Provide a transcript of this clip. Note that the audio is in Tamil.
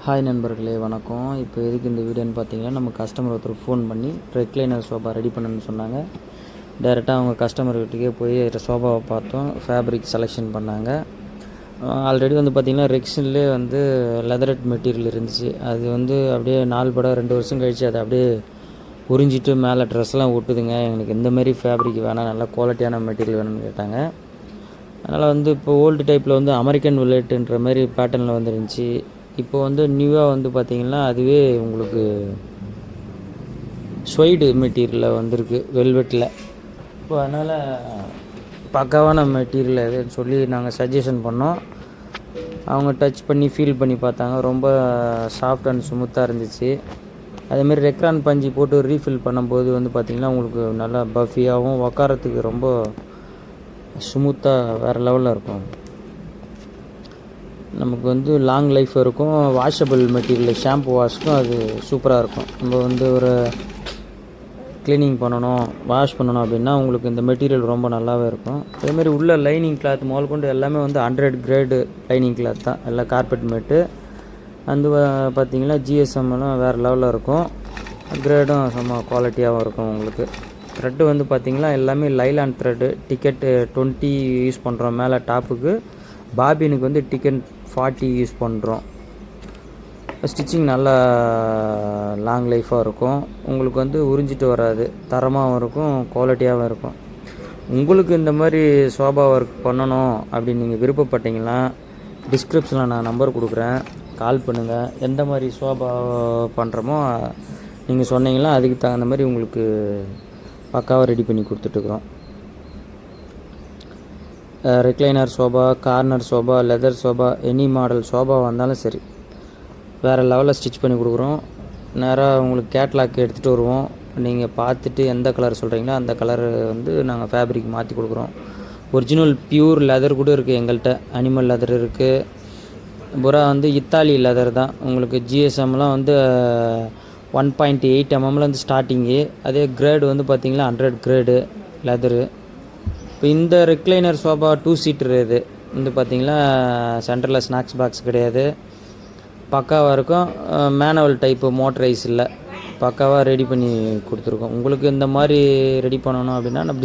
ஹாய் நண்பர்களே, வணக்கம். இப்போ எதுக்கு இந்த வீடியோன்னு பார்த்தீங்கன்னா, நம்ம கஸ்டமர் ஒருத்தர் ஃபோன் பண்ணி ரெக்லைனர் சோஃபா ரெடி பண்ணணும்னு சொன்னாங்க. டைரெக்டாக அவங்க கஸ்டமர்கிட்டே போய் சோஃபாவை பார்த்தோம். ஃபேப்ரிக் செலெக்ஷன் பண்ணாங்க. ஆல்ரெடி வந்து பார்த்திங்கன்னா ரெக்ஸன்லேயே வந்து லெதரட் மெட்டீரியல் இருந்துச்சு. அது வந்து அப்படியே நாள் பட 2 வருஷம் கழித்து அதை அப்படியே உறிஞ்சிட்டு மேலே ட்ரெஸ்லாம் ஒட்டுதுங்க. எனக்கு இந்தமாரி ஃபேப்ரிக் வேணாம், நல்லா குவாலிட்டியான மெட்டீரியல் வேணும்னு கேட்டாங்க. அதனால் வந்து இப்போ ஓல்டு டைப்பில் வந்து அமெரிக்கன் வில்லேட்டுன்ற மாதிரி பேட்டர்னில் வந்துருந்துச்சு. இப்போ வந்து நியூவாக வந்து பார்த்திங்கன்னா அதுவே உங்களுக்கு ஸ்வைடு மெட்டீரியலில் வந்திருக்கு, வெல்வெட்டில். இப்போ அதனால் பக்காவான மெட்டீரியல் எதுன்னு சொல்லி நாங்கள் சஜஷன் பண்ணோம். அவங்க டச் பண்ணி ஃபீல் பண்ணி பார்த்தாங்க. ரொம்ப சாஃப்ட் அண்ட் ஸ்மூத்தாக இருந்துச்சு. அதேமாரி ரெக்ரான் பஞ்சு போட்டு ரீஃபில் பண்ணும்போது வந்து பார்த்திங்கன்னா உங்களுக்கு நல்லா பஃபியாகவும் உக்காரத்துக்கு ரொம்ப ஸ்மூத்தாக வேறு லெவலில் இருக்கும். நமக்கு வந்து லாங் லைஃப் இருக்கும். வாஷபிள் மெட்டீரியல், ஷாம்பு வாஷ்க்கும் அது சூப்பராக இருக்கும். நம்ம வந்து ஒரு க்ளீனிங் பண்ணணும், வாஷ் பண்ணணும் அப்படின்னா உங்களுக்கு இந்த மெட்டீரியல் ரொம்ப நல்லாவே இருக்கும். அதேமாரி உள்ள லைனிங் கிளாத் முதல் கொண்டு எல்லாமே வந்து 100 கிரேடு லைனிங் கிளாத் தான், எல்லாம் கார்பெட் மேட்டு. அந்த பார்த்திங்கன்னா ஜிஎஸ்எம்லாம் வேறு லெவலில் இருக்கும். கிரேடும் செம்ம குவாலிட்டியாகவும் இருக்கும். உங்களுக்கு த்ரெட்டு வந்து பார்த்திங்கன்னா எல்லாமே லைலான் த்ரெட்டு. டிக்கெட்டு 20 யூஸ் பண்ணுறோம் மேலே டாப்புக்கு. பாபினுக்கு வந்து டிக்கெட் 40 யூஸ் பண்ணுறோம். ஸ்டிச்சிங் நல்லா லாங் லைஃபாக இருக்கும். உங்களுக்கு வந்து உறிஞ்சிட்டு வராது, தரமாகவும் இருக்கும், குவாலிட்டியாகவும் இருக்கும். உங்களுக்கு இந்த மாதிரி சோபா ஒர்க் பண்ணணும் அப்படின்னு நீங்கள் விருப்பப்பட்டீங்கன்னா டிஸ்கிரிப்ஷனில் நான் நம்பர் கொடுக்குறேன், கால் பண்ணுங்கள். எந்த மாதிரி சோபா பண்ணுறோமோ நீங்கள் சொன்னீங்கன்னா அதுக்கு தகுந்த மாதிரி உங்களுக்கு பக்காவாக ரெடி பண்ணி கொடுத்துட்ருக்குறோம். Recliner sofa, corner sofa, leather sofa, any model sofa வந்தாலும் சரி வேறு லெவலில் ஸ்டிச் பண்ணி கொடுக்குறோம். நேராக உங்களுக்கு கேட்லாக் எடுத்துகிட்டு வருவோம். நீங்கள் பார்த்துட்டு எந்த கலர் சொல்கிறீங்களோ அந்த கலர் வந்து நாங்கள் ஃபேப்ரிக் மாற்றி கொடுக்குறோம். ஒரிஜினல் பியூர் லெதர் கூட இருக்குது எங்கள்கிட்ட. அனிமல் லெதர் இருக்குது. புறா வந்து இத்தாலி லெதர் தான். உங்களுக்கு ஜிஎஸ்எம்லாம் வந்து 1.8 mmலேருந்து ஸ்டார்டிங்கு. அதே கிரேடு வந்து பார்த்திங்கன்னா 100 கிரேடு லெதரு. இப்போ இந்த ரெக்லைனர் சோபா 2 சீட்டர் இது வந்து பார்த்திங்கன்னா சென்டரில் ஸ்நாக்ஸ் பாக்ஸ் கிடையாது, பக்காவாக இருக்கும். மேனுவல் டைப்பு, மோட்டரைஸ் இல்லை, பக்காவாக ரெடி பண்ணி கொடுத்துருக்கோம். உங்களுக்கு இந்த மாதிரி ரெடி பண்ணணும் அப்படின்னா நம்ம